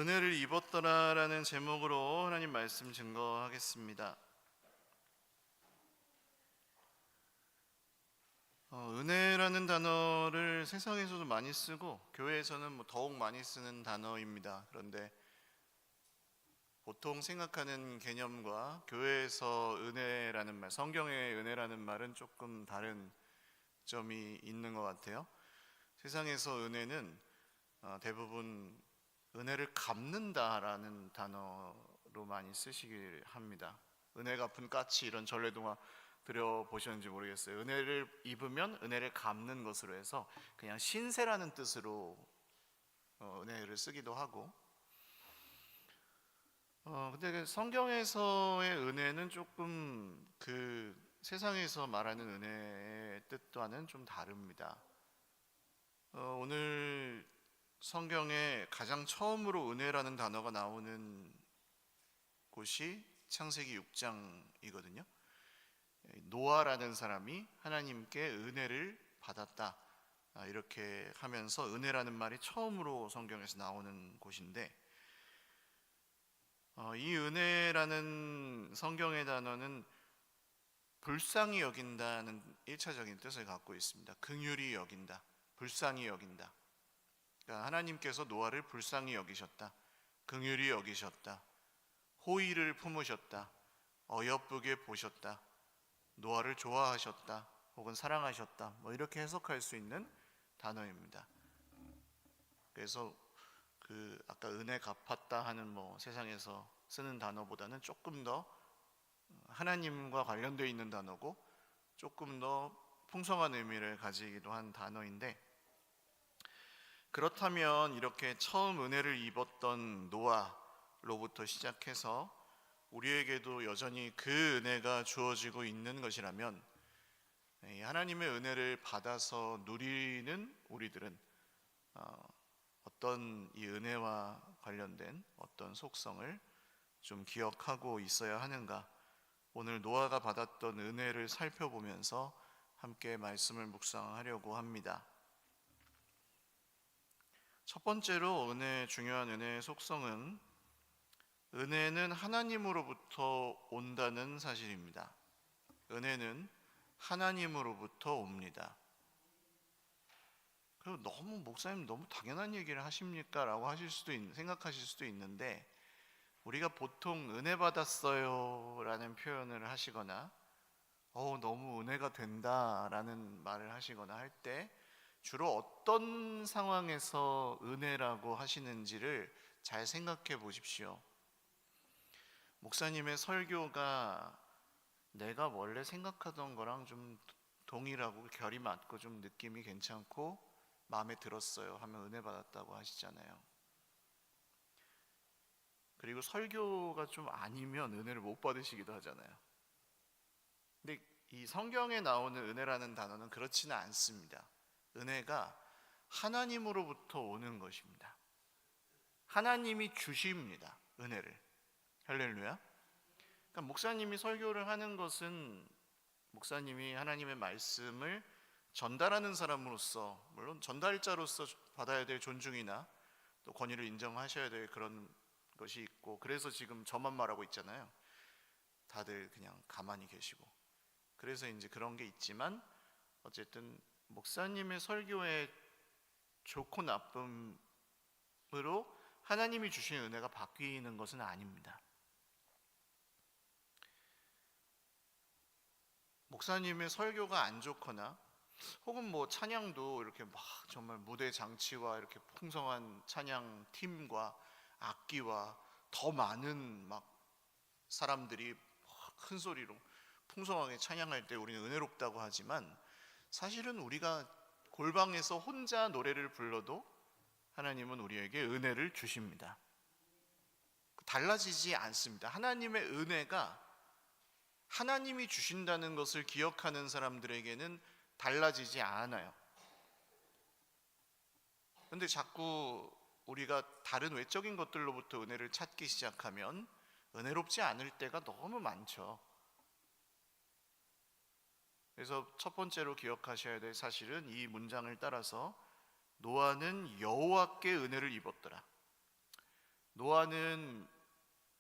은혜를 입었더라라는 제목으로 하나님 말씀 증거하겠습니다. 은혜라는 단어를 세상에서도 많이 쓰고 교회에서는 더욱 많이 쓰는 단어입니다. 그런데 보통 생각하는 개념과 교회에서 은혜라는 말, 성경의 은혜라는 말은 조금 다른 점이 있는 것 같아요. 세상에서 은혜는 대부분 은혜를 갚는다라는 단어로 많이 쓰시길 합니다. 은혜 갚은 까치 이런 전래동화 들어보셨는지 모르겠어요. 은혜를 입으면 은혜를 갚는 것으로 해서 그냥 신세라는 뜻으로 은혜를 쓰기도 하고, 근데 성경에서의 은혜는 조금 그 세상에서 말하는 은혜의 뜻과는 좀 다릅니다. 오늘 성경에 가장 처음으로 은혜라는 단어가 나오는 곳이 창세기 6장이거든요. 노아라는 사람이 하나님께 은혜를 받았다, 이렇게 하면서 은혜라는 말이 처음으로 성경에서 나오는 곳인데, 이 은혜라는 성경의 단어는 불쌍히 여긴다는 1차적인 뜻을 갖고 있습니다. 긍휼히 여긴다, 불쌍히 여긴다. 그러니까 하나님께서 노아를 불쌍히 여기셨다, 긍휼히 여기셨다, 호의를 품으셨다, 어여쁘게 보셨다, 노아를 좋아하셨다, 혹은 사랑하셨다, 이렇게 해석할 수 있는 단어입니다. 그래서 아까 은혜 갚았다 하는 세상에서 쓰는 단어보다는 조금 더 하나님과 관련되어 있는 단어고 조금 더 풍성한 의미를 가지기도 한 단어인데, 그렇다면 이렇게 처음 은혜를 입었던 노아로부터 시작해서 우리에게도 여전히 그 은혜가 주어지고 있는 것이라면, 하나님의 은혜를 받아서 누리는 우리들은 어떤 이 은혜와 관련된 어떤 속성을 좀 기억하고 있어야 하는가, 오늘 노아가 받았던 은혜를 살펴보면서 함께 말씀을 묵상하려고 합니다. 첫 번째로 중요한 은혜의 속성은 은혜는 하나님으로부터 온다는 사실입니다. 은혜는 하나님으로부터 옵니다. 그리고 목사님 너무 당연한 얘기를 하십니까? 라고 생각하실 수도 있는데, 우리가 보통 은혜 받았어요 라는 표현을 하시거나 너무 은혜가 된다 라는 말을 하시거나 할 때 주로 어떤 상황에서 은혜라고 하시는지를 잘 생각해 보십시오. 목사님의 설교가 내가 원래 생각하던 거랑 좀 동일하고 결이 맞고 좀 느낌이 괜찮고 마음에 들었어요 하면 은혜 받았다고 하시잖아요. 그리고 설교가 좀 아니면 은혜를 못 받으시기도 하잖아요. 근데 이 성경에 나오는 은혜라는 단어는 그렇지는 않습니다. 은혜가 하나님으로부터 오는 것입니다. 하나님이 주십니다, 은혜를. 할렐루야. 그러니까 목사님이 설교를 하는 것은 목사님이 하나님의 말씀을 전달하는 사람으로서, 물론 전달자로서 받아야 될 존중이나 또 권위를 인정하셔야 될 그런 것이 있고, 그래서 지금 저만 말하고 있잖아요. 다들 그냥 가만히 계시고. 그래서 이제 그런 게 있지만, 어쨌든 목사님의 설교의 좋고 나쁨으로 하나님이 주신 은혜가 바뀌는 것은 아닙니다. 목사님의 설교가 안 좋거나 혹은 찬양도 이렇게 막 정말 무대 장치와 이렇게 풍성한 찬양 팀과 악기와 더 많은 사람들이 큰 소리로 풍성하게 찬양할 때 우리는 은혜롭다고 하지만, 사실은 우리가 골방에서 혼자 노래를 불러도 하나님은 우리에게 은혜를 주십니다. 달라지지 않습니다. 하나님의 은혜가 하나님이 주신다는 것을 기억하는 사람들에게는 달라지지 않아요. 그런데 자꾸 우리가 다른 외적인 것들로부터 은혜를 찾기 시작하면 은혜롭지 않을 때가 너무 많죠. 그래서 첫 번째로 기억하셔야 될 사실은 이 문장을 따라서 노아는 여호와께 은혜를 입었더라. 노아는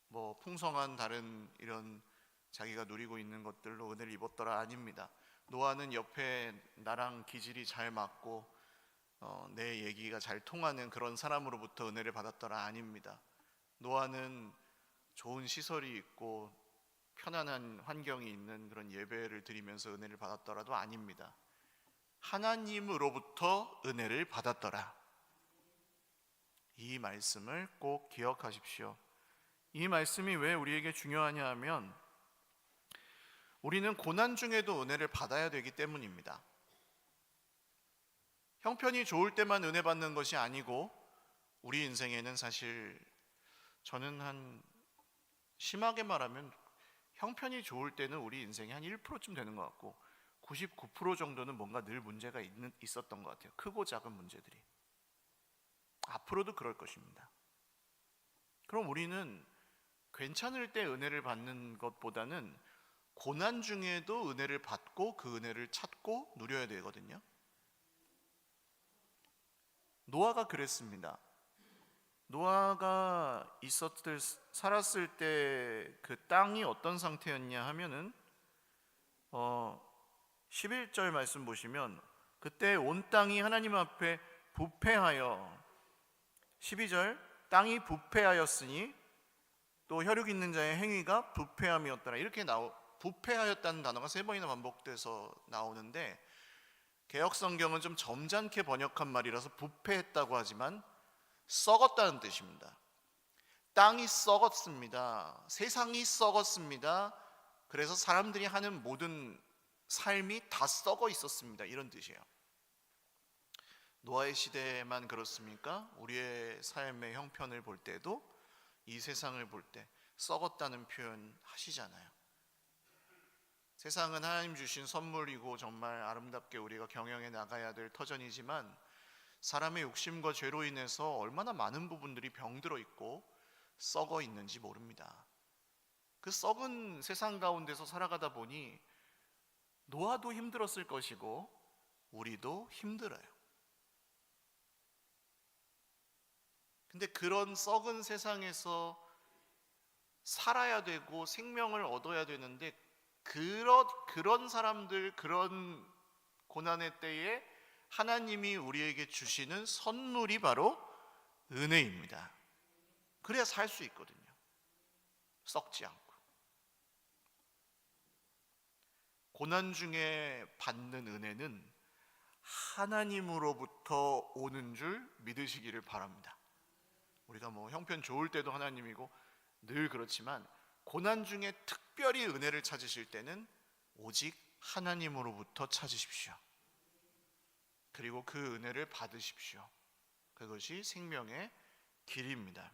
뭐 풍성한 다른 이런 자기가 누리고 있는 것들로 은혜를 입었더라? 아닙니다. 노아는 옆에 나랑 기질이 잘 맞고 내 얘기가 잘 통하는 그런 사람으로부터 은혜를 받았더라? 아닙니다. 노아는 좋은 시설이 있고 편안한 환경이 있는 그런 예배를 드리면서 은혜를 받았더라도 아닙니다. 하나님으로부터 은혜를 받았더라. 이 말씀을 꼭 기억하십시오. 이 말씀이 왜 우리에게 중요하냐 하면 우리는 고난 중에도 은혜를 받아야 되기 때문입니다. 형편이 좋을 때만 은혜 받는 것이 아니고 우리 인생에는 사실 저는 심하게 말하면 형편이 좋을 때는 우리 인생이 한 1%쯤 되는 것 같고 99% 정도는 뭔가 늘 문제가 있었던 것 같아요. 크고 작은 문제들이. 앞으로도 그럴 것입니다. 그럼 우리는 괜찮을 때 은혜를 받는 것보다는 고난 중에도 은혜를 받고 그 은혜를 찾고 누려야 되거든요. 노아가 그랬습니다. 노아가 살았을 때 그 땅이 어떤 상태였냐 하면은 11절 말씀 보시면 그때 온 땅이 하나님 앞에 부패하여 12절 땅이 부패하였으니 또 혈육 있는 자의 행위가 부패함이었더라. 이렇게 부패하였다는 단어가 3번이나 반복돼서 나오는데 개역 성경은 좀 점잖게 번역한 말이라서 부패했다고 하지만 썩었다는 뜻입니다. 땅이 썩었습니다. 세상이 썩었습니다. 그래서 사람들이 하는 모든 삶이 다 썩어 있었습니다. 이런 뜻이에요. 노아의 시대만 그렇습니까? 우리의 삶의 형편을 볼 때도 이 세상을 볼 때 썩었다는 표현 하시잖아요. 세상은 하나님 주신 선물이고 정말 아름답게 우리가 경영해 나가야 될 터전이지만 사람의 욕심과 죄로 인해서 얼마나 많은 부분들이 병들어 있고 썩어 있는지 모릅니다. 그 썩은 세상 가운데서 살아가다 보니 노아도 힘들었을 것이고 우리도 힘들어요. 근데 그런 썩은 세상에서 살아야 되고 생명을 얻어야 되는데 그런 사람들, 그런 고난의 때에 하나님이 우리에게 주시는 선물이 바로 은혜입니다. 그래야 살 수 있거든요. 썩지 않고. 고난 중에 받는 은혜는 하나님으로부터 오는 줄 믿으시기를 바랍니다. 우리가 뭐 형편 좋을 때도 하나님이고 늘 그렇지만 고난 중에 특별히 은혜를 찾으실 때는 오직 하나님으로부터 찾으십시오. 그리고 그 은혜를 받으십시오. 그것이 생명의 길입니다.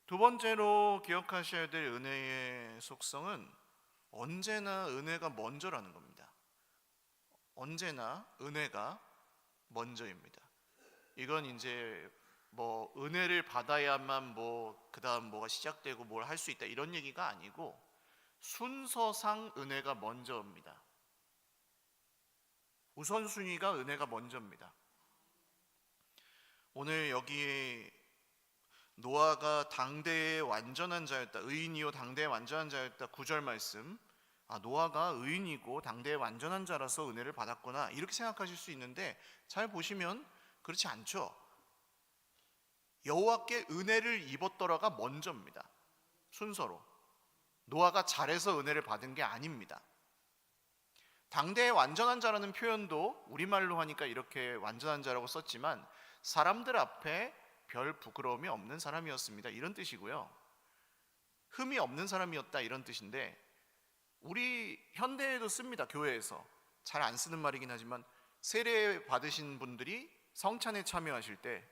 두 번째로 기억하셔야 될 은혜의 속성은 언제나 은혜가 먼저라는 겁니다. 언제나 은혜가 먼저입니다. 이건 이제 뭐 은혜를 받아야만 뭐 그다음 뭐가 시작되고 뭘 할 수 있다 이런 얘기가 아니고 순서상 은혜가 먼저입니다. 우선순위가 은혜가 먼저입니다. 오늘 여기에 노아가 당대의 완전한 자였다, 의인이요 당대의 완전한 자였다 9절 말씀, 노아가 의인이고 당대의 완전한 자라서 은혜를 받았구나 이렇게 생각하실 수 있는데 잘 보시면 그렇지 않죠. 여호와께 은혜를 입었더라가 먼저입니다. 순서로 노아가 잘해서 은혜를 받은 게 아닙니다. 당대의 완전한 자라는 표현도 우리말로 하니까 이렇게 완전한 자라고 썼지만 사람들 앞에 별 부끄러움이 없는 사람이었습니다 이런 뜻이고요. 흠이 없는 사람이었다 이런 뜻인데 우리 현대에도 씁니다. 교회에서 잘 안 쓰는 말이긴 하지만 세례 받으신 분들이 성찬에 참여하실 때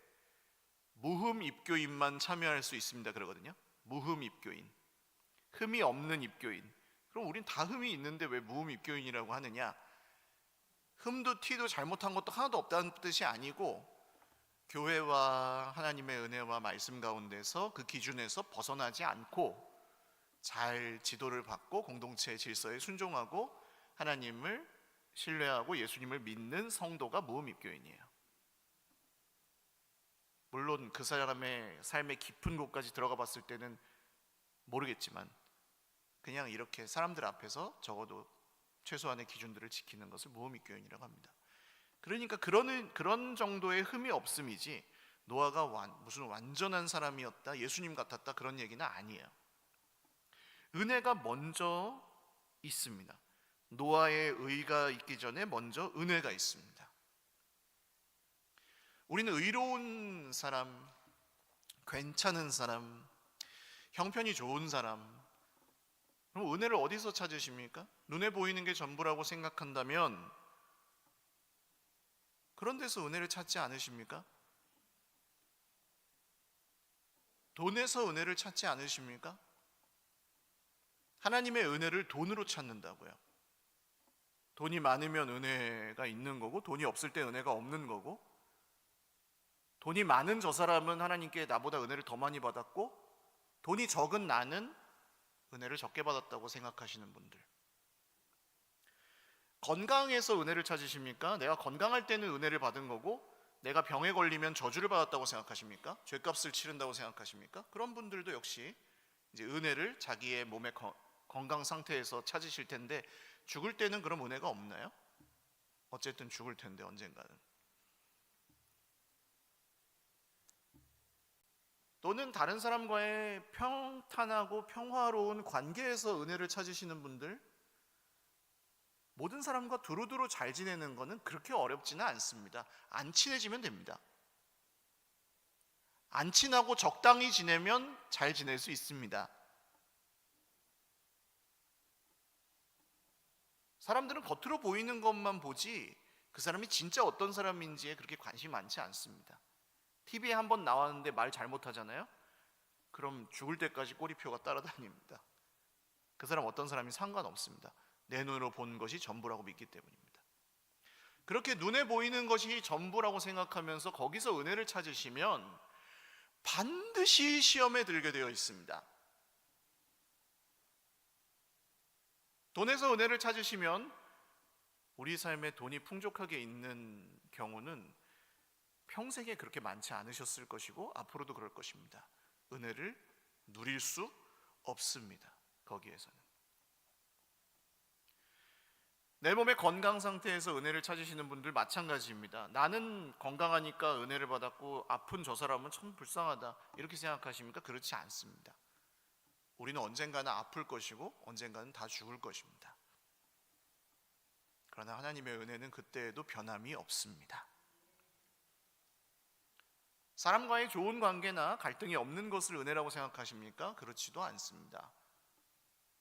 무흠 입교인만 참여할 수 있습니다 그러거든요. 무흠 입교인, 흠이 없는 입교인. 그럼 우린 다 흠이 있는데 왜 무흠 입교인이라고 하느냐? 흠도 티도 잘못한 것도 하나도 없다는 뜻이 아니고 교회와 하나님의 은혜와 말씀 가운데서 그 기준에서 벗어나지 않고 잘 지도를 받고 공동체의 질서에 순종하고 하나님을 신뢰하고 예수님을 믿는 성도가 무흠 입교인이에요. 물론 그 사람의 삶의 깊은 곳까지 들어가 봤을 때는 모르겠지만 그냥 이렇게 사람들 앞에서 적어도 최소한의 기준들을 지키는 것을 모험이 교인이라고 합니다. 그러니까 그런 정도의 흠이 없음이지 노아가 무슨 완전한 사람이었다, 예수님 같았다 그런 얘기는 아니에요. 은혜가 먼저 있습니다. 노아의 의가 있기 전에 먼저 은혜가 있습니다. 우리는 의로운 사람, 괜찮은 사람, 형편이 좋은 사람, 그럼 은혜를 어디서 찾으십니까? 눈에 보이는 게 전부라고 생각한다면 그런 데서 은혜를 찾지 않으십니까? 돈에서 은혜를 찾지 않으십니까? 하나님의 은혜를 돈으로 찾는다고요. 돈이 많으면 은혜가 있는 거고 돈이 없을 때 은혜가 없는 거고, 돈이 많은 저 사람은 하나님께 나보다 은혜를 더 많이 받았고 돈이 적은 나는 은혜를 적게 받았다고 생각하시는 분들, 건강해서 은혜를 찾으십니까? 내가 건강할 때는 은혜를 받은 거고 내가 병에 걸리면 저주를 받았다고 생각하십니까? 죄값을 치른다고 생각하십니까? 그런 분들도 역시 이제 은혜를 자기의 몸의 건강 상태에서 찾으실 텐데, 죽을 때는 그런 은혜가 없나요? 어쨌든 죽을 텐데 언젠가는. 또는 다른 사람과의 평탄하고 평화로운 관계에서 은혜를 찾으시는 분들, 모든 사람과 두루두루 잘 지내는 것은 그렇게 어렵지는 않습니다. 안 친해지면 됩니다. 안 친하고 적당히 지내면 잘 지낼 수 있습니다. 사람들은 겉으로 보이는 것만 보지 그 사람이 진짜 어떤 사람인지에 그렇게 관심이 많지 않습니다. TV에 한번 나왔는데 말 잘못하잖아요? 그럼 죽을 때까지 꼬리표가 따라다닙니다. 그 사람 어떤 사람이 상관없습니다. 내 눈으로 본 것이 전부라고 믿기 때문입니다. 그렇게 눈에 보이는 것이 전부라고 생각하면서 거기서 은혜를 찾으시면 반드시 시험에 들게 되어 있습니다. 돈에서 은혜를 찾으시면 우리 삶에 돈이 풍족하게 있는 경우는 평생에 그렇게 많지 않으셨을 것이고 앞으로도 그럴 것입니다. 은혜를 누릴 수 없습니다. 거기에서는. 내 몸의 건강 상태에서 은혜를 찾으시는 분들 마찬가지입니다. 나는 건강하니까 은혜를 받았고 아픈 저 사람은 참 불쌍하다 이렇게 생각하십니까? 그렇지 않습니다. 우리는 언젠가는 아플 것이고 언젠가는 다 죽을 것입니다. 그러나 하나님의 은혜는 그때에도 변함이 없습니다. 사람과의 좋은 관계나 갈등이 없는 것을 은혜라고 생각하십니까? 그렇지도 않습니다.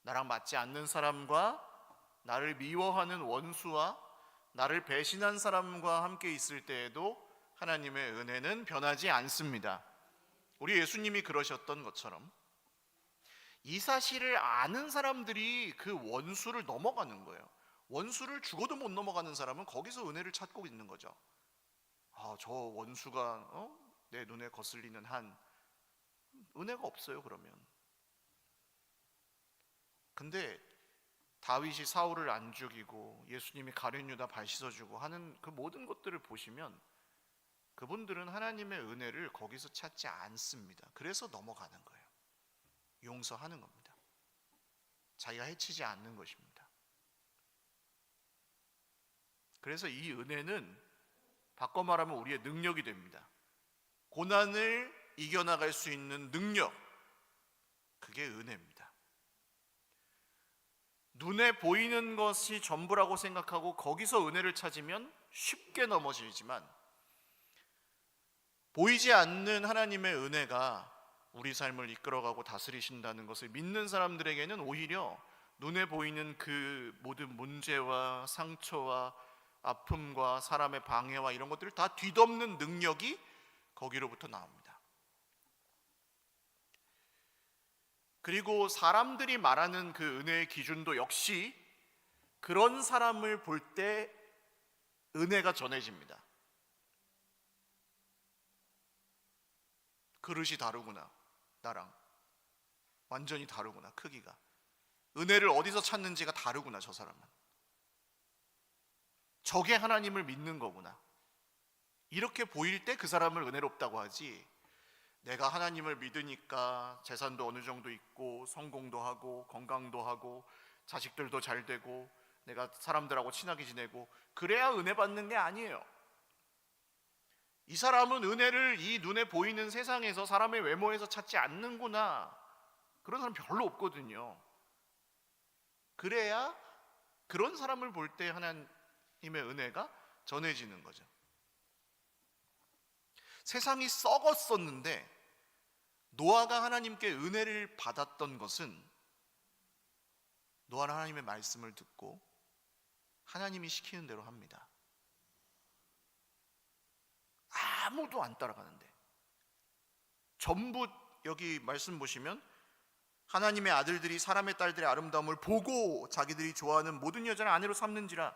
나랑 맞지 않는 사람과 나를 미워하는 원수와 나를 배신한 사람과 함께 있을 때에도 하나님의 은혜는 변하지 않습니다. 우리 예수님이 그러셨던 것처럼 이 사실을 아는 사람들이 그 원수를 넘어가는 거예요. 원수를 죽어도 못 넘어가는 사람은 거기서 은혜를 찾고 있는 거죠. 저 원수가 내 눈에 거슬리는 한 은혜가 없어요. 그러면. 근데 다윗이 사울을 안 죽이고 예수님이 가룟 유다 발 씻어주고 하는 그 모든 것들을 보시면 그분들은 하나님의 은혜를 거기서 찾지 않습니다. 그래서 넘어가는 거예요. 용서하는 겁니다. 자기가 해치지 않는 것입니다. 그래서 이 은혜는 바꿔 말하면 우리의 능력이 됩니다. 고난을 이겨나갈 수 있는 능력, 그게 은혜입니다. 눈에 보이는 것이 전부라고 생각하고 거기서 은혜를 찾으면 쉽게 넘어지지만 보이지 않는 하나님의 은혜가 우리 삶을 이끌어가고 다스리신다는 것을 믿는 사람들에게는 오히려 눈에 보이는 그 모든 문제와 상처와 아픔과 사람의 방해와 이런 것들을 다 뒤덮는 능력이 거기로부터 나옵니다. 그리고 사람들이 말하는 그 은혜의 기준도 역시 그런 사람을 볼 때 은혜가 전해집니다. 그릇이 다르구나. 나랑 완전히 다르구나. 크기가. 은혜를 어디서 찾는지가 다르구나. 저 사람은. 저게 하나님을 믿는 거구나. 이렇게 보일 때 그 사람을 은혜롭다고 하지, 내가 하나님을 믿으니까 재산도 어느 정도 있고 성공도 하고 건강도 하고 자식들도 잘 되고 내가 사람들하고 친하게 지내고 그래야 은혜 받는 게 아니에요. 이 사람은 은혜를 이 눈에 보이는 세상에서 사람의 외모에서 찾지 않는구나, 그런 사람 별로 없거든요. 그래야 그런 사람을 볼 때 하나님의 은혜가 전해지는 거죠. 세상이 썩었었는데 노아가 하나님께 은혜를 받았던 것은 노아는 하나님의 말씀을 듣고 하나님이 시키는 대로 합니다. 아무도 안 따라가는데, 전부 여기 말씀 보시면 하나님의 아들들이 사람의 딸들의 아름다움을 보고 자기들이 좋아하는 모든 여자를 아내로 삼는지라.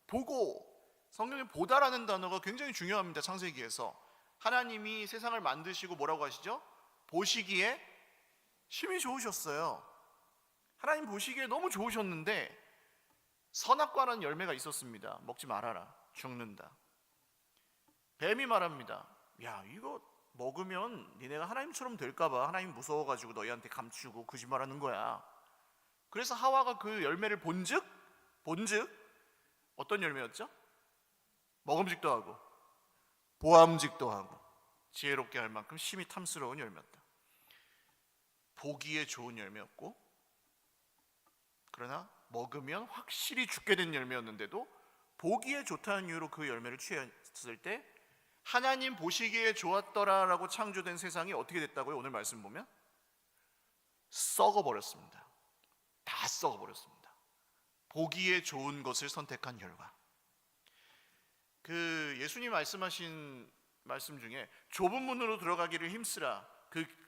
보고, 성경에 보다라는 단어가 굉장히 중요합니다. 창세기에서 하나님이 세상을 만드시고 뭐라고 하시죠? 보시기에 심히 좋으셨어요. 하나님 보시기에 너무 좋으셨는데 선악과라는 열매가 있었습니다. 먹지 말아라, 죽는다. 뱀이 말합니다. 야, 이거 먹으면 니네가 하나님처럼 될까봐 하나님 무서워가지고 너희한테 감추고 거짓말하는 거야. 그래서 하와가 그 열매를 본즉 어떤 열매였죠? 먹음직도 하고 보암직도 하고 지혜롭게 할 만큼 심히 탐스러운 열매였다. 보기에 좋은 열매였고, 그러나 먹으면 확실히 죽게 된 열매였는데도 보기에 좋다는 이유로 그 열매를 취했을 때 하나님 보시기에 좋았더라라고 창조된 세상이 어떻게 됐다고요? 오늘 말씀 보면 썩어버렸습니다. 다 썩어버렸습니다. 보기에 좋은 것을 선택한 결과. 그 예수님 말씀하신 말씀 중에 좁은 문으로 들어가기를 힘쓰라.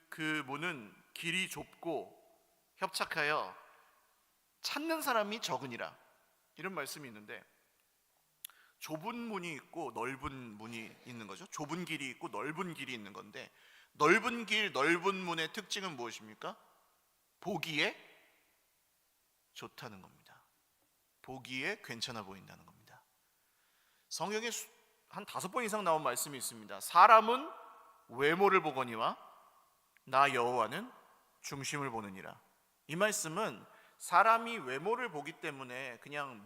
그 문은 길이 좁고 협착하여 찾는 사람이 적으니라, 이런 말씀이 있는데, 좁은 문이 있고 넓은 문이 있는 거죠. 좁은 길이 있고 넓은 길이 있는 건데, 넓은 길, 넓은 문의 특징은 무엇입니까? 보기에 좋다는 겁니다. 보기에 괜찮아 보인다는 겁니다. 성경에 한 5번 이상 나온 말씀이 있습니다. 사람은 외모를 보거니와 나 여호와는 중심을 보느니라. 이 말씀은 사람이 외모를 보기 때문에 그냥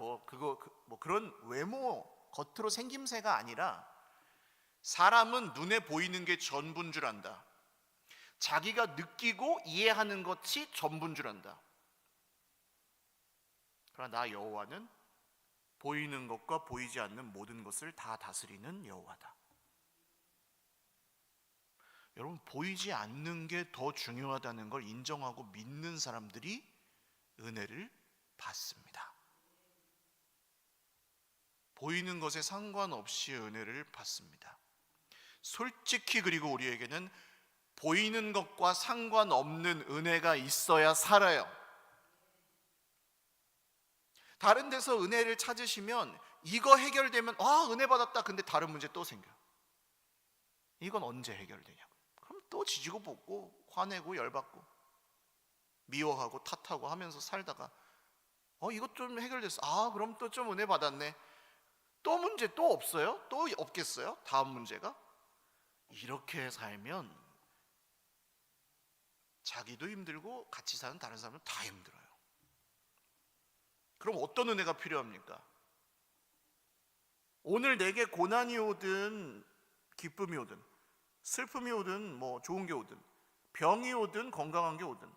그런 외모 겉으로 생김새가 아니라, 사람은 눈에 보이는 게 전부인 줄 안다. 자기가 느끼고 이해하는 것이 전부인 줄 안다. 그러나 나 여호와는 보이는 것과 보이지 않는 모든 것을 다 다스리는 여호와다. 여러분, 보이지 않는 게 더 중요하다는 걸 인정하고 믿는 사람들이 은혜를 받습니다. 보이는 것에 상관없이 은혜를 받습니다. 솔직히, 그리고 우리에게는 보이는 것과 상관없는 은혜가 있어야 살아요. 다른 데서 은혜를 찾으시면 이거 해결되면 은혜 받았다. 근데 다른 문제 또 생겨요. 이건 언제 해결되냐고. 그럼 또 지지고 볶고 화내고 열받고 미워하고 탓하고 하면서 살다가 이것 좀 해결됐어. 그럼 또 좀 은혜 받았네. 또 문제 또 없어요? 또 없겠어요? 다음 문제가? 이렇게 살면 자기도 힘들고 같이 사는 다른 사람은 다 힘들어요. 그럼 어떤 은혜가 필요합니까? 오늘 내게 고난이 오든 기쁨이 오든 슬픔이 오든 좋은 게 오든 병이 오든 건강한 게 오든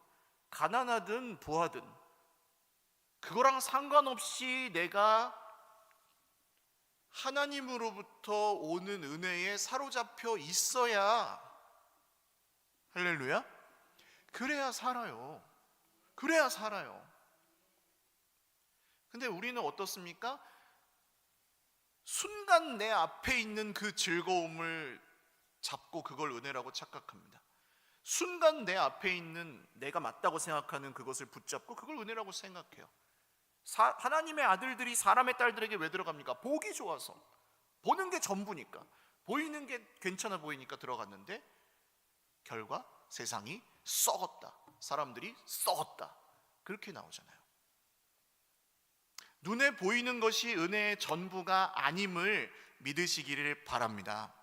가난하든 부하든 그거랑 상관없이 내가 하나님으로부터 오는 은혜에 사로잡혀 있어야, 할렐루야, 그래야 살아요. 그래야 살아요. 근데 우리는 어떻습니까? 순간 내 앞에 있는 그 즐거움을 잡고 그걸 은혜라고 착각합니다. 순간 내 앞에 있는 내가 맞다고 생각하는 그것을 붙잡고 그걸 은혜라고 생각해요. 하나님의 아들들이 사람의 딸들에게 왜 들어갑니까? 보기 좋아서. 보는 게 전부니까, 보이는 게 괜찮아 보이니까 들어갔는데 결과 세상이 썩었다, 사람들이 썩었다, 그렇게 나오잖아요. 눈에 보이는 것이 은혜의 전부가 아님을 믿으시기를 바랍니다.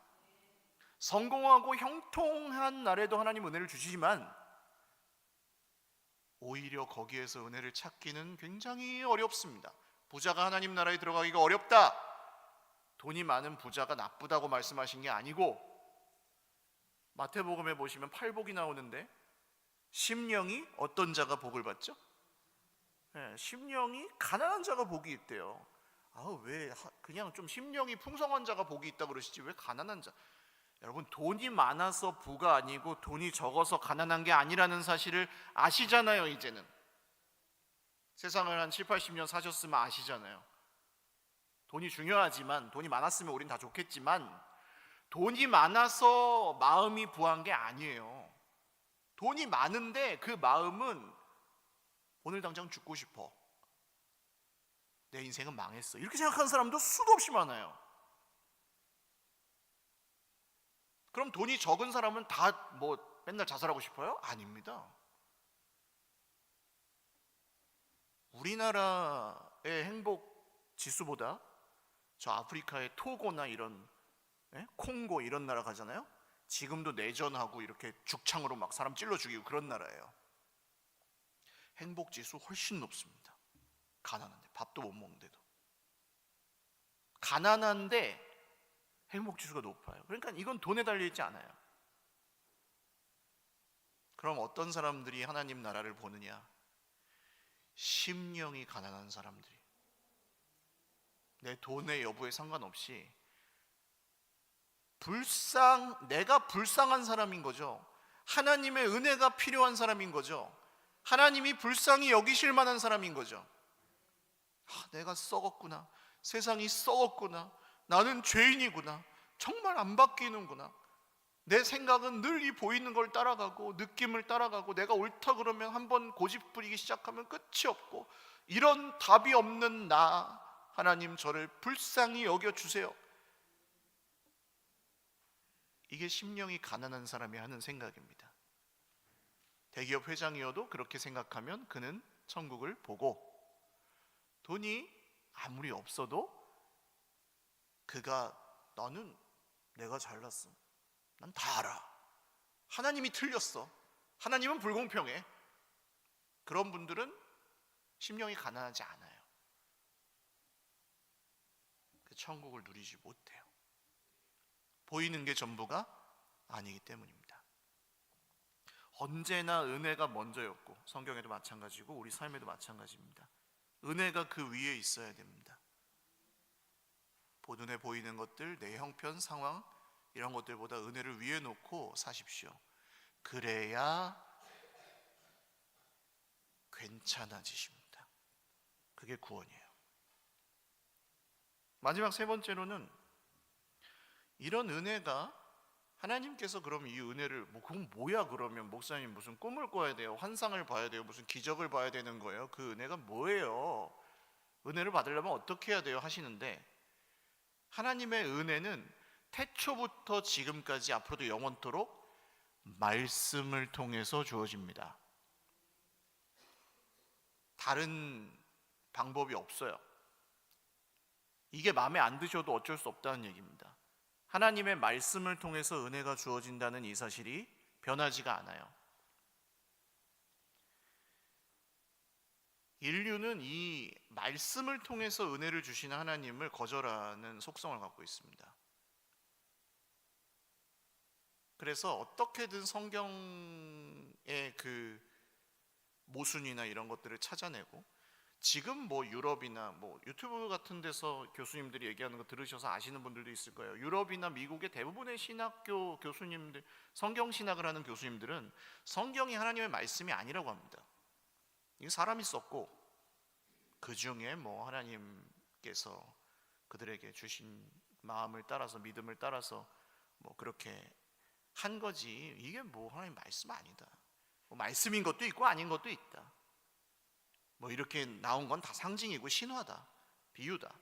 성공하고 형통한 날에도 하나님 은혜를 주시지만 오히려 거기에서 은혜를 찾기는 굉장히 어렵습니다. 부자가 하나님 나라에 들어가기가 어렵다. 돈이 많은 부자가 나쁘다고 말씀하신 게 아니고, 마태복음에 보시면 팔복이 나오는데 심령이 어떤 자가 복을 받죠? 심령이 가난한 자가 복이 있대요. 왜 그냥 좀 심령이 풍성한 자가 복이 있다 그러시지 왜 가난한 자? 여러분, 돈이 많아서 부가 아니고 돈이 적어서 가난한 게 아니라는 사실을 아시잖아요. 이제는 세상을 한 7, 80년 사셨으면 아시잖아요. 돈이 중요하지만, 돈이 많았으면 우린 다 좋겠지만, 돈이 많아서 마음이 부한 게 아니에요. 돈이 많은데 그 마음은 오늘 당장 죽고 싶어, 내 인생은 망했어, 이렇게 생각하는 사람도 수도 없이 많아요. 그럼 돈이 적은 사람은 다 맨날 자살하고 싶어요? 아닙니다. 우리나라의 행복 지수보다 저 아프리카의 토고나 이런 콩고 이런 나라 가잖아요. 지금도 내전하고 이렇게 죽창으로 막 사람 찔러 죽이고 그런 나라예요. 행복 지수 훨씬 높습니다. 가난한데, 밥도 못 먹는데도. 가난한데 행복 지수가 높아요. 그러니까 이건 돈에 달려 있지 않아요. 그럼 어떤 사람들이 하나님 나라를 보느냐? 심령이 가난한 사람들이. 내 돈의 여부에 상관없이 내가 불쌍한 사람인 거죠. 하나님의 은혜가 필요한 사람인 거죠. 하나님이 불쌍히 여기실 만한 사람인 거죠. 내가 썩었구나, 세상이 썩었구나, 나는 죄인이구나, 정말 안 바뀌는구나, 내 생각은 늘 이 보이는 걸 따라가고 느낌을 따라가고, 내가 옳다 그러면 한번 고집 부리기 시작하면 끝이 없고, 이런 답이 없는 나, 하나님 저를 불쌍히 여겨주세요. 이게 심령이 가난한 사람이 하는 생각입니다. 대기업 회장이어도 그렇게 생각하면 그는 천국을 보고, 돈이 아무리 없어도 나는 내가 잘났어, 난 다 알아, 하나님이 틀렸어, 하나님은 불공평해, 그런 분들은 심령이 가난하지 않아요. 그 천국을 누리지 못해요. 보이는 게 전부가 아니기 때문입니다. 언제나 은혜가 먼저였고, 성경에도 마찬가지고 우리 삶에도 마찬가지입니다. 은혜가 그 위에 있어야 됩니다. 눈에 보이는 것들, 내 형편, 상황 이런 것들보다 은혜를 위에 놓고 사십시오. 그래야 괜찮아지십니다. 그게 구원이에요. 마지막 세 번째로는, 이런 은혜가 하나님께서 그럼 이 은혜를 그건 뭐야? 그러면 목사님 무슨 꿈을 꿔야 돼요? 환상을 봐야 돼요? 무슨 기적을 봐야 되는 거예요? 그 은혜가 뭐예요? 은혜를 받으려면 어떻게 해야 돼요? 하시는데, 하나님의 은혜는 태초부터 지금까지 앞으로도 영원토록 말씀을 통해서 주어집니다. 다른 방법이 없어요. 이게 마음에 안 드셔도 어쩔 수 없다는 얘기입니다. 하나님의 말씀을 통해서 은혜가 주어진다는 이 사실이 변하지가 않아요. 인류는 이 말씀을 통해서 은혜를 주시는 하나님을 거절하는 속성을 갖고 있습니다. 그래서 어떻게든 성경의 그 모순이나 이런 것들을 찾아내고, 지금 유럽이나 유튜브 같은 데서 교수님들이 얘기하는 거 들으셔서 아시는 분들도 있을 거예요. 유럽이나 미국의 대부분의 신학교 교수님들, 성경 신학을 하는 교수님들은 성경이 하나님의 말씀이 아니라고 합니다. 이게 사람이 썼고, 그 중에 하나님께서 그들에게 주신 마음을 따라서, 믿음을 따라서 그렇게 한 거지, 이게 하나님 말씀 아니다, 말씀인 것도 있고 아닌 것도 있다, 이렇게 나온 건 다 상징이고 신화다, 비유다,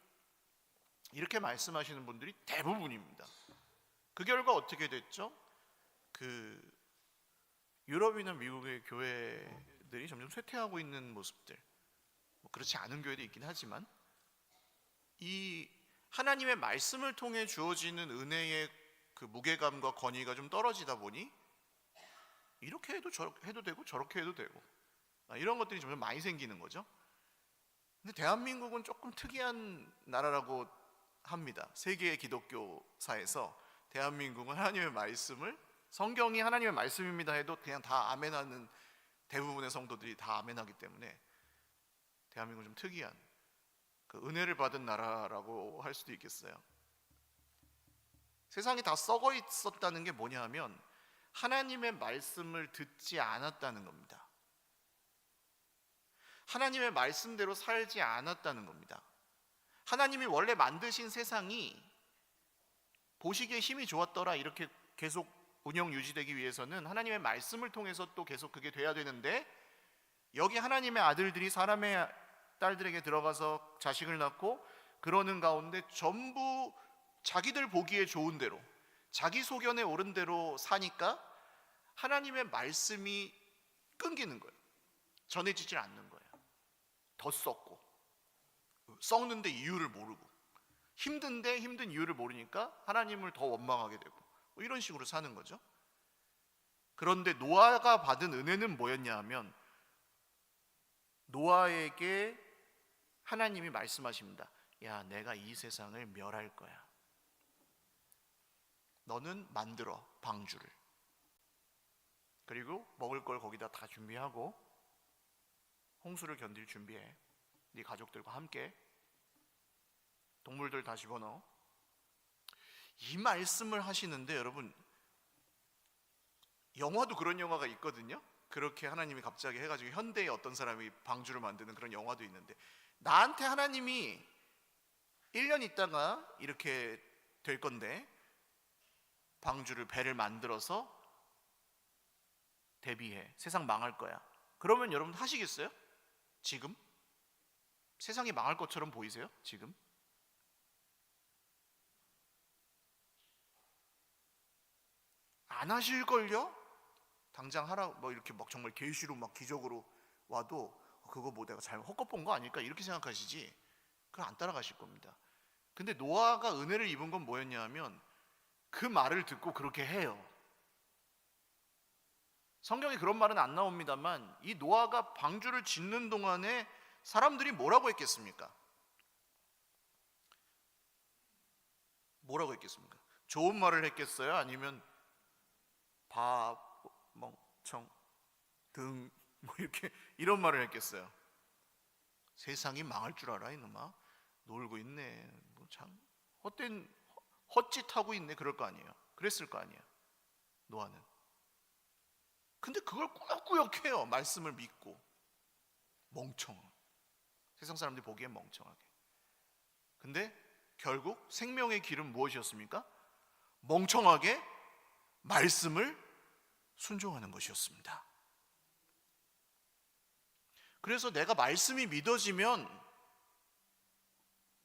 이렇게 말씀하시는 분들이 대부분입니다. 그 결과 어떻게 됐죠? 유럽이나 미국의 교회들이 점점 쇠퇴하고 있는 모습들, 그렇지 않은 교회도 있긴 하지만, 이 하나님의 말씀을 통해 주어지는 은혜의 그 무게감과 권위가 좀 떨어지다 보니 이렇게 해도 저렇게 해도 되고 저렇게 해도 되고 이런 것들이 점점 많이 생기는 거죠. 근데 대한민국은 조금 특이한 나라라고 합니다. 세계의 기독교사에서 대한민국은 하나님의 말씀을, 성경이 하나님의 말씀입니다 해도 그냥 다 아멘하는 대부분의 성도들이 다 아멘하기 때문에 대한민국은 좀 특이한 그 은혜를 받은 나라라고 할 수도 있겠어요. 세상이 다 썩어 있었다는 게 뭐냐 하면 하나님의 말씀을 듣지 않았다는 겁니다. 하나님의 말씀대로 살지 않았다는 겁니다. 하나님이 원래 만드신 세상이 보시기에 힘이 좋았더라 이렇게 계속 운영 유지되기 위해서는 하나님의 말씀을 통해서 또 계속 그게 돼야 되는데, 여기 하나님의 아들들이 사람의 딸들에게 들어가서 자식을 낳고 그러는 가운데 전부 자기들 보기에 좋은 대로, 자기 소견에 옳은 대로 사니까 하나님의 말씀이 끊기는 거예요. 전해지질 않는 거예요. 더 썩고, 썩는데 이유를 모르고, 힘든데 힘든 이유를 모르니까 하나님을 더 원망하게 되고, 이런 식으로 사는 거죠. 그런데 노아가 받은 은혜는 뭐였냐 하면, 노아에게 하나님이 말씀하십니다. 야, 내가 이 세상을 멸할 거야. 너는 만들어 방주를, 그리고 먹을 걸 거기다 다 준비하고 홍수를 견딜 준비해. 네 가족들과 함께 동물들 다 집어넣어. 이 말씀을 하시는데, 여러분 영화도 그런 영화가 있거든요. 그렇게 하나님이 갑자기 해가지고 현대의 어떤 사람이 방주를 만드는 그런 영화도 있는데, 나한테 하나님이 1년 있다가 이렇게 될 건데 방주를, 배를 만들어서 대비해. 세상 망할 거야. 그러면 여러분 하시겠어요? 지금? 세상이 망할 것처럼 보이세요? 지금? 안 하실걸요? 당장 하라, 뭐 이렇게 막 정말 계시로 막 기적으로 와도 그거 뭐 내가 잘못 헛것 본 거 아닐까 이렇게 생각하시지, 그걸 안 따라가실 겁니다. 근데 노아가 은혜를 입은 건 뭐였냐 하면 그 말을 듣고 그렇게 해요. 성경에 그런 말은 안 나옵니다만 이 노아가 방주를 짓는 동안에 사람들이 뭐라고 했겠습니까? 뭐라고 했겠습니까? 좋은 말을 했겠어요? 아니면 멍청 등 뭐 이렇게 이런 말을 했겠어요? 세상이 망할 줄 알아 이놈아, 놀고 있네, 뭐 참 헛된 헛짓하고 있네, 그럴 거 아니에요. 그랬을 거 아니에요, 노아는. 근데 그걸 꾸역꾸역 해요. 말씀을 믿고. 멍청, 세상 사람들이 보기엔 멍청하게. 근데 결국 생명의 길은 무엇이었습니까? 멍청하게 말씀을 순종하는 것이었습니다. 그래서 내가 말씀이 믿어지면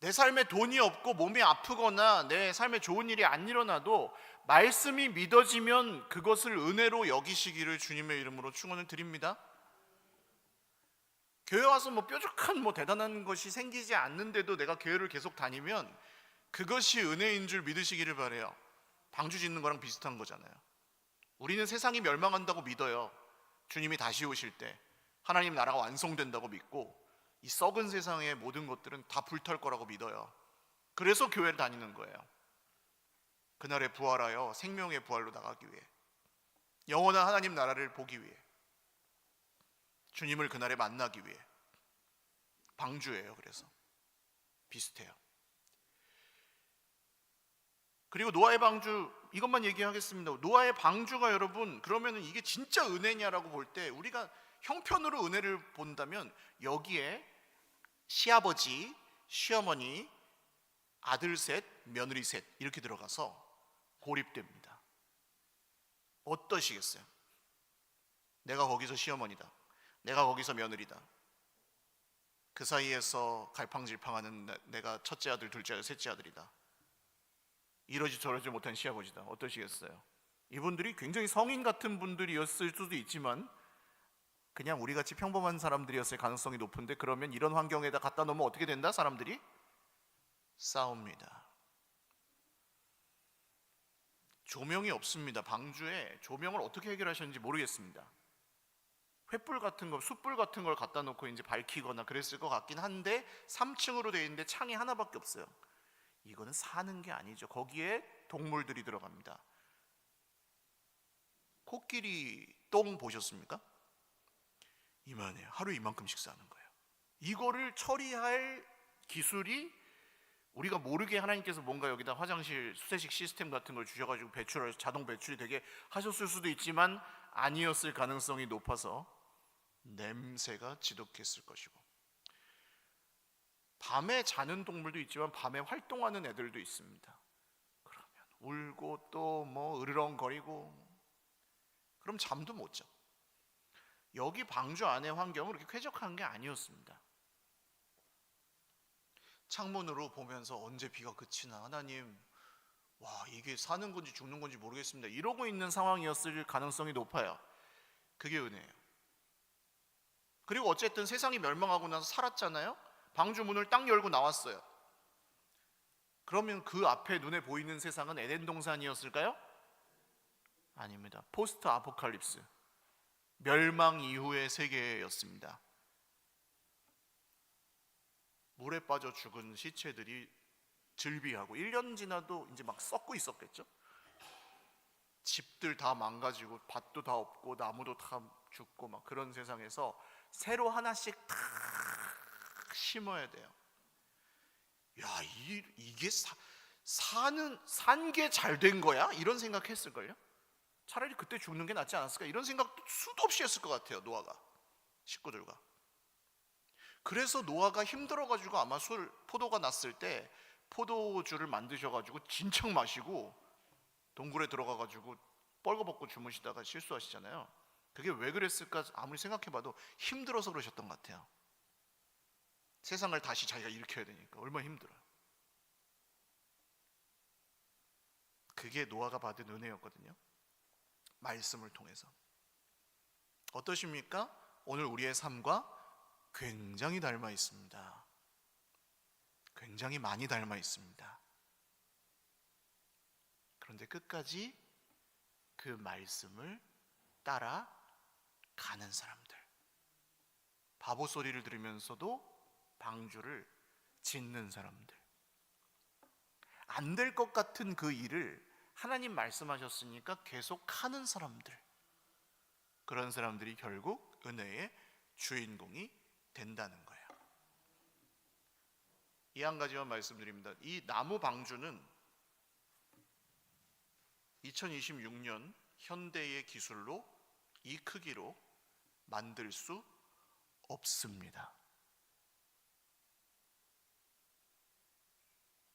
내 삶에 돈이 없고 몸이 아프거나 내 삶에 좋은 일이 안 일어나도 말씀이 믿어지면 그것을 은혜로 여기시기를 주님의 이름으로 축원을 드립니다. 교회 와서 뭐 뾰족한 뭐 대단한 것이 생기지 않는데도 내가 교회를 계속 다니면 그것이 은혜인 줄 믿으시기를 바라요. 방주 짓는 거랑 비슷한 거잖아요. 우리는 세상이 멸망한다고 믿어요. 주님이 다시 오실 때 하나님 나라가 완성된다고 믿고, 이 썩은 세상의 모든 것들은 다 불탈 거라고 믿어요. 그래서 교회를 다니는 거예요. 그날에 부활하여 생명의 부활로 나가기 위해, 영원한 하나님 나라를 보기 위해, 주님을 그날에 만나기 위해. 방주예요. 그래서 비슷해요. 그리고 노아의 방주, 이것만 얘기하겠습니다. 노아의 방주가 여러분, 그러면 이게 진짜 은혜냐라고 볼 때 우리가 형편으로 은혜를 본다면 여기에 시아버지, 시어머니, 아들 셋, 며느리 셋 이렇게 들어가서 고립됩니다. 어떠시겠어요? 내가 거기서 시어머니다, 내가 거기서 며느리다, 그 사이에서 갈팡질팡하는 내가 첫째 아들, 둘째 아들, 셋째 아들이다, 이러지 저러지 못한 시아버지다. 어떠시겠어요? 이분들이 굉장히 성인 같은 분들이었을 수도 있지만 그냥 우리같이 평범한 사람들이었을 가능성이 높은데, 그러면 이런 환경에다 갖다 놓으면 어떻게 된다? 사람들이 싸웁니다. 조명이 없습니다. 방주에 조명을 어떻게 해결하셨는지 모르겠습니다. 횃불 같은 거, 숯불 같은 걸 갖다 놓고 이제 밝히거나 그랬을 것 같긴 한데 3층으로 되어 있는데 창이 하나밖에 없어요. 이거는 사는 게 아니죠. 거기에 동물들이 들어갑니다. 코끼리 똥 보셨습니까? 이만해요. 하루에 이만큼씩 싸는 거예요. 이거를 처리할 기술이 우리가 모르게 하나님께서 뭔가 여기다 화장실 수세식 시스템 같은 걸 주셔가지고 자동 배출이 되게 하셨을 수도 있지만 아니었을 가능성이 높아서 냄새가 지독했을 것이고, 밤에 자는 동물도 있지만 밤에 활동하는 애들도 있습니다. 그러면 울고 또 뭐 으르렁거리고, 그럼 잠도 못 자. 여기 방주 안의 환경은 그렇게 쾌적한 게 아니었습니다. 창문으로 보면서 언제 비가 그치나, 하나님, 와, 이게 사는 건지 죽는 건지 모르겠습니다, 이러고 있는 상황이었을 가능성이 높아요. 그게 은혜예요. 그리고 어쨌든 세상이 멸망하고 나서 살았잖아요. 방주 문을 딱 열고 나왔어요. 그러면 그 앞에 눈에 보이는 세상은 에덴 동산이었을까요? 아닙니다. 포스트 아포칼립스, 멸망 이후의 세계였습니다. 물에 빠져 죽은 시체들이 즐비하고 1년 지나도 이제 막 썩고 있었겠죠. 집들 다 망가지고 밭도 다 없고 나무도 다 죽고 막 그런 세상에서 새로 하나씩 다 심어야 돼요. 야, 이게 산 게 잘 된 거야? 이런 생각했을걸요. 차라리 그때 죽는 게 낫지 않았을까? 이런 생각도 수도 없이 했을 것 같아요, 노아가, 식구들과. 그래서 노아가 힘들어가지고 아마 포도가 났을 때 포도주를 만드셔가지고 진척 마시고 동굴에 들어가가지고 뻘거벗고 주무시다가 실수하시잖아요. 그게 왜 그랬을까? 아무리 생각해봐도 힘들어서 그러셨던 것 같아요. 세상을 다시 자기가 일으켜야 되니까 얼마나 힘들어요. 그게 노아가 받은 은혜였거든요. 말씀을 통해서. 어떠십니까? 오늘 우리의 삶과 굉장히 닮아 있습니다. 굉장히 많이 닮아 있습니다. 그런데 끝까지 그 말씀을 따라가는 사람들, 바보 소리를 들으면서도 방주를 짓는 사람들, 안 될 것 같은 그 일을 하나님 말씀하셨으니까 계속 하는 사람들, 그런 사람들이 결국 은혜의 주인공이 된다는 거예요. 이 한 가지만 말씀드립니다. 이 나무 방주는 2026년 현대의 기술로 이 크기로 만들 수 없습니다.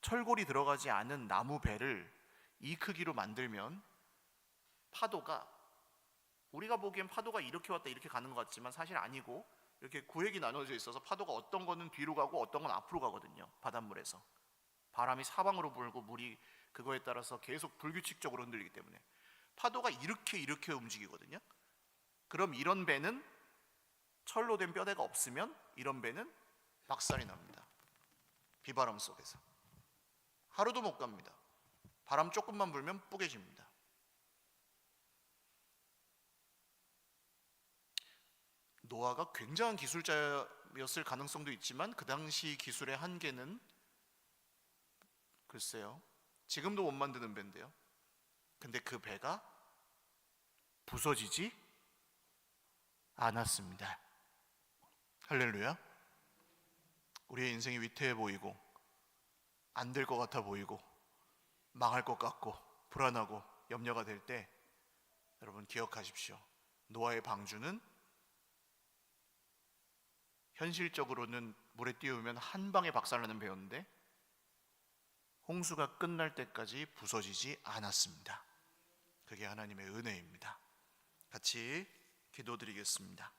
철골이 들어가지 않은 나무 배를 이 크기로 만들면 파도가, 우리가 보기엔 파도가 이렇게 왔다 이렇게 가는 것 같지만 사실 아니고, 이렇게 구획이 나눠져 있어서 파도가 어떤 거는 뒤로 가고 어떤 건 앞으로 가거든요. 바닷물에서 바람이 사방으로 불고 물이 그거에 따라서 계속 불규칙적으로 흔들리기 때문에 파도가 이렇게 움직이거든요. 그럼 이런 배는, 철로 된 뼈대가 없으면 이런 배는 박살이 납니다. 비바람 속에서 하루도 못 갑니다. 바람 조금만 불면 뿌개집니다. 노아가 굉장한 기술자였을 가능성도 있지만 그 당시 기술의 한계는 글쎄요, 지금도 못 만드는 배인데요. 근데 그 배가 부서지지 않았습니다. 할렐루야. 우리의 인생이 위태해 보이고 안 될 것 같아 보이고 망할 것 같고 불안하고 염려가 될 때, 여러분 기억하십시오. 노아의 방주는 현실적으로는 물에 띄우면 한 방에 박살나는 배였는데 홍수가 끝날 때까지 부서지지 않았습니다. 그게 하나님의 은혜입니다. 같이 기도드리겠습니다.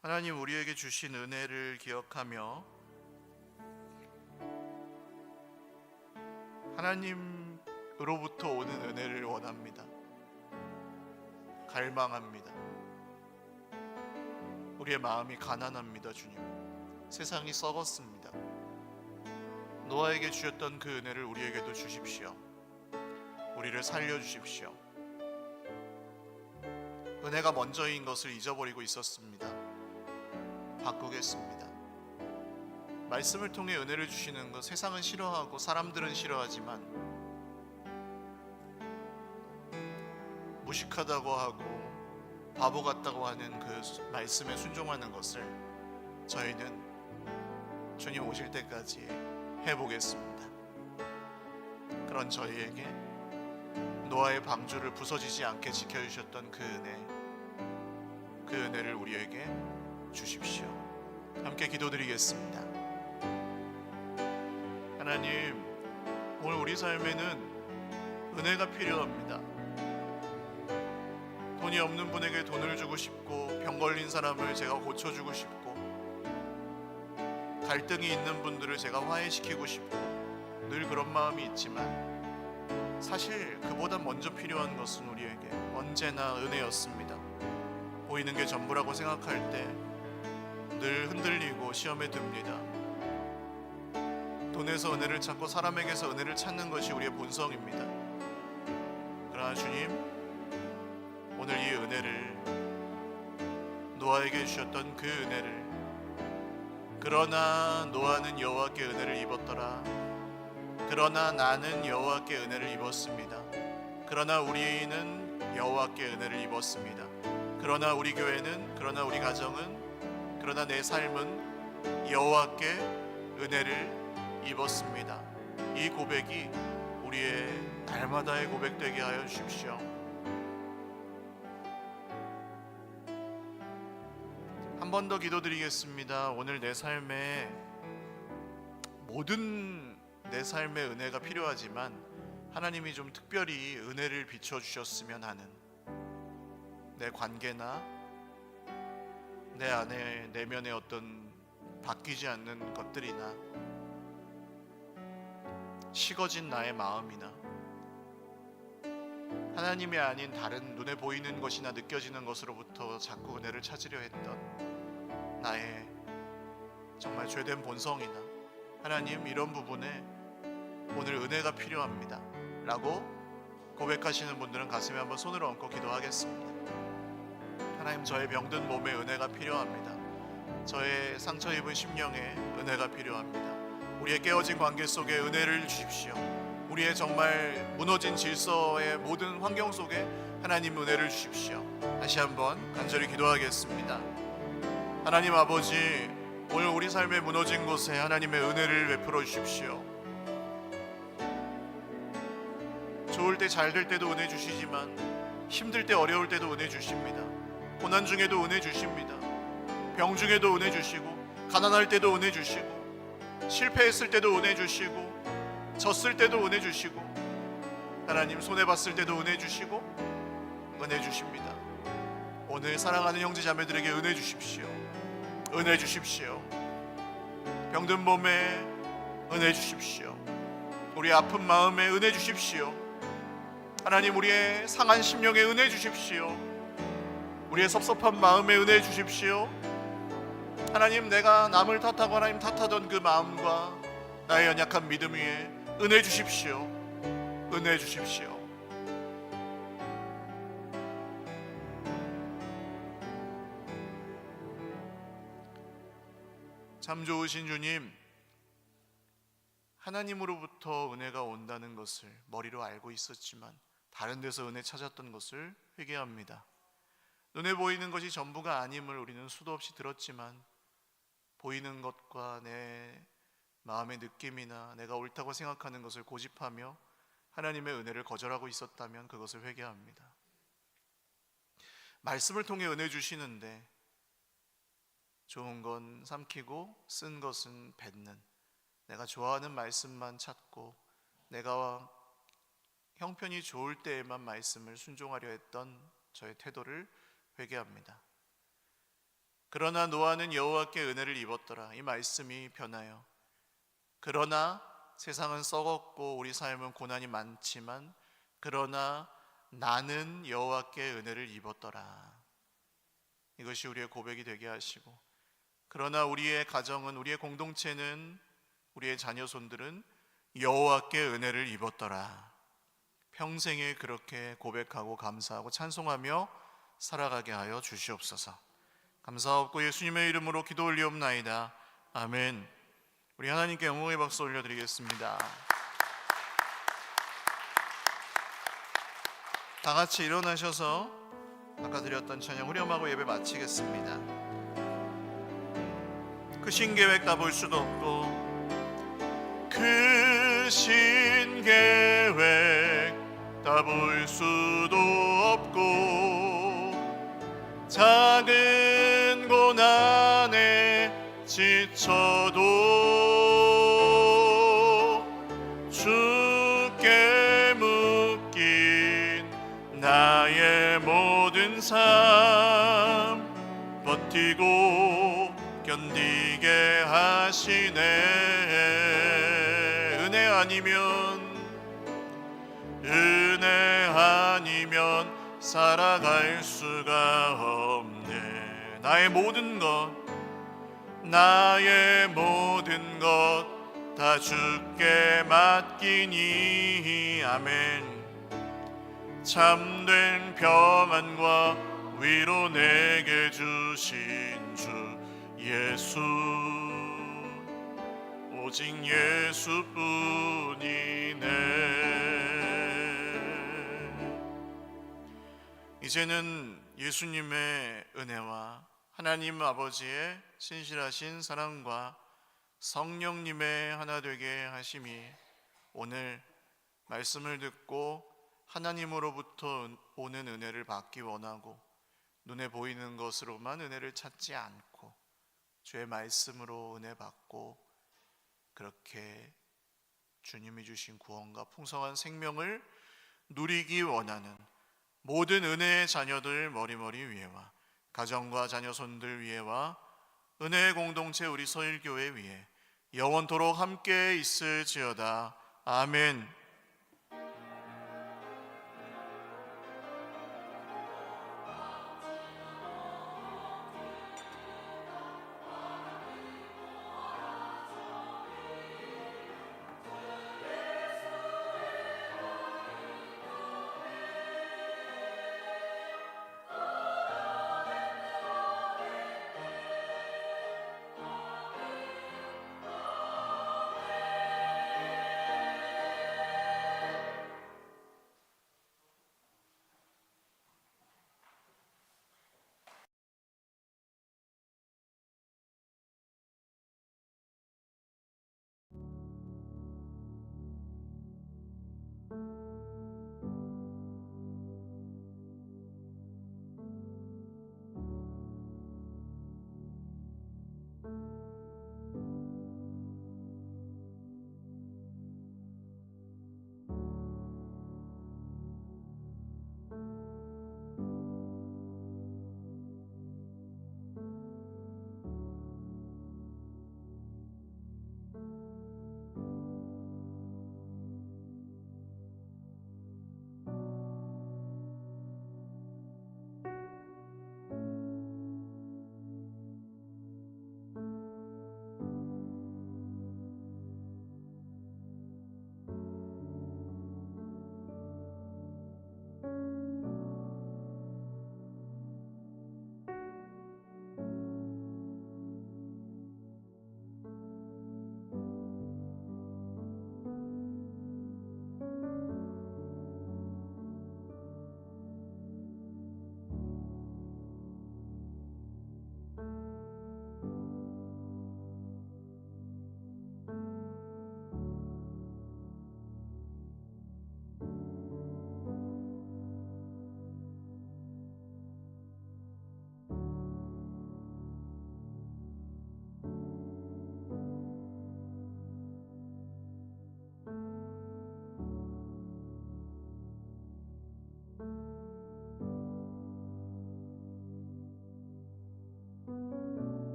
하나님, 우리에게 주신 은혜를 기억하며 하나님으로부터 오는 은혜를 원합니다. 갈망합니다. 우리의 마음이 가난합니다. 주님, 세상이 썩었습니다. 노아에게 주셨던 그 은혜를 우리에게도 주십시오. 우리를 살려주십시오. 은혜가 먼저인 것을 잊어버리고 있었습니다. 바꾸겠습니다. 말씀을 통해 은혜를 주시는 것, 세상은 싫어하고 사람들은 싫어하지만 무식하다고 하고 바보 같다고 하는 그 말씀에 순종하는 것을 저희는 주님 오실 때까지 해보겠습니다. 그런 저희에게 노아의 방주를 부서지지 않게 지켜주셨던 그 은혜를 우리에게 주십시오. 함께 기도드리겠습니다. 하나님, 오늘 우리 삶에는 은혜가 필요합니다. 돈이 없는 분에게 돈을 주고 싶고, 병 걸린 사람을 제가 고쳐주고 싶고, 갈등이 있는 분들을 제가 화해시키고 싶고, 늘 그런 마음이 있지만 사실 그보다 먼저 필요한 것은 우리에게 언제나 은혜였습니다. 보이는 게 전부라고 생각할 때 늘 흔들리고 시험에 듭니다. 돈에서 은혜를 찾고 사람에게서 은혜를 찾는 것이 우리의 본성입니다. 그러나 주님, 오늘 이 은혜를, 노아에게 주셨던 그 은혜를, 그러나 노아는 여호와께 은혜를 입었더라, 그러나 나는 여호와께 은혜를 입었습니다. 그러나 우리는 여호와께 은혜를 입었습니다. 그러나 우리 교회는, 그러나 우리 가정은, 그러나 내 삶은 여호와께 은혜를 입었습니다. 이 고백이 우리의 날마다의 고백되게 하여 주십시오. 한 번 더 기도드리겠습니다. 오늘 내 삶에 모든 내 삶의 은혜가 필요하지만 하나님이 좀 특별히 은혜를 비춰주셨으면 하는 내 관계나 내 안에 내면의 어떤 바뀌지 않는 것들이나 식어진 나의 마음이나 하나님이 아닌 다른 눈에 보이는 것이나 느껴지는 것으로부터 자꾸 은혜를 찾으려 했던 나의 정말 죄된 본성이나 하나님, 이런 부분에 오늘 은혜가 필요합니다 라고 고백하시는 분들은 가슴에 한번 손을 얹고 기도하겠습니다. 하나님, 저의 병든 몸에 은혜가 필요합니다. 저의 상처 입은 심령에 은혜가 필요합니다. 우리의 깨어진 관계 속에 은혜를 주십시오. 우리의 정말 무너진 질서의 모든 환경 속에 하나님 은혜를 주십시오. 다시 한번 간절히 기도하겠습니다. 하나님 아버지, 오늘 우리 삶의 무너진 곳에 하나님의 은혜를 베풀어 주십시오. 좋을 때 잘 될 때도 은혜 주시지만 힘들 때 어려울 때도 은혜 주십니다. 고난 중에도 은혜 주십니다. 병 중에도 은혜 주시고, 가난할 때도 은혜 주시고, 실패했을 때도 은혜 주시고, 졌을 때도 은혜 주시고, 하나님 손해봤을 때도 은혜 주시고, 은혜 주십니다. 오늘 사랑하는 형제 자매들에게 은혜 주십시오. 은혜 주십시오. 병든 몸에 은혜 주십시오. 우리 아픈 마음에 은혜 주십시오. 하나님, 우리의 상한 심령에 은혜 주십시오. 우리의 섭섭한 마음에 은혜 주십시오. 하나님, 내가 남을 탓하고 하나님 탓하던 그 마음과 나의 연약한 믿음 위에 은혜 주십시오. 은혜 주십시오. 참 좋으신 주님, 하나님으로부터 은혜가 온다는 것을 머리로 알고 있었지만 다른 데서 은혜 찾았던 것을 회개합니다. 눈에 보이는 것이 전부가 아님을 우리는 수도 없이 들었지만 보이는 것과 내 마음의 느낌이나 내가 옳다고 생각하는 것을 고집하며 하나님의 은혜를 거절하고 있었다면 그것을 회개합니다. 말씀을 통해 은혜 주시는데 좋은 건 삼키고 쓴 것은 뱉는, 내가 좋아하는 말씀만 찾고 내가 형편이 좋을 때에만 말씀을 순종하려 했던 저의 태도를 회개합니다. 그러나 노아는 여호와께 은혜를 입었더라. 이 말씀이 변하여, 그러나 세상은 썩었고 우리 삶은 고난이 많지만 그러나 나는 여호와께 은혜를 입었더라. 이것이 우리의 고백이 되게 하시고, 그러나 우리의 가정은, 우리의 공동체는, 우리의 자녀손들은 여호와께 은혜를 입었더라. 평생에 그렇게 고백하고 감사하고 찬송하며 살아가게 하여 주시옵소서. 감사하옵고 예수님의 이름으로 기도 올리옵나이다. 아멘. 우리 하나님께 영광의 박수 올려드리겠습니다. 다 같이 일어나셔서 아까 드렸던 찬양 후렴하고 예배 마치겠습니다. 크신 계획 다 볼 수도 없고 크신 계획 다 볼 수도 없고 작은 고난에 지쳐도 주께 묶인 나의 모든 삶 버티고 견디게 하시네. 은혜 아니면 살아갈 수가 없네. 나의 모든 것 다 주께 맡기니. 아멘. 참된 평안과 위로 내게 주신 주 예수, 오직 예수뿐이네. 이제는 예수님의 은혜와 하나님 아버지의 신실하신 사랑과 성령님의 하나 되게 하심이 오늘 말씀을 듣고 하나님으로부터 오는 은혜를 받기 원하고 눈에 보이는 것으로만 은혜를 찾지 않고 주의 말씀으로 은혜 받고 그렇게 주님이 주신 구원과 풍성한 생명을 누리기 원하는 모든 은혜의 자녀들 머리머리 위에와 가정과 자녀손들 위에와 은혜의 공동체 우리 서일교회 위에 영원토록 함께 있을지어다. 아멘.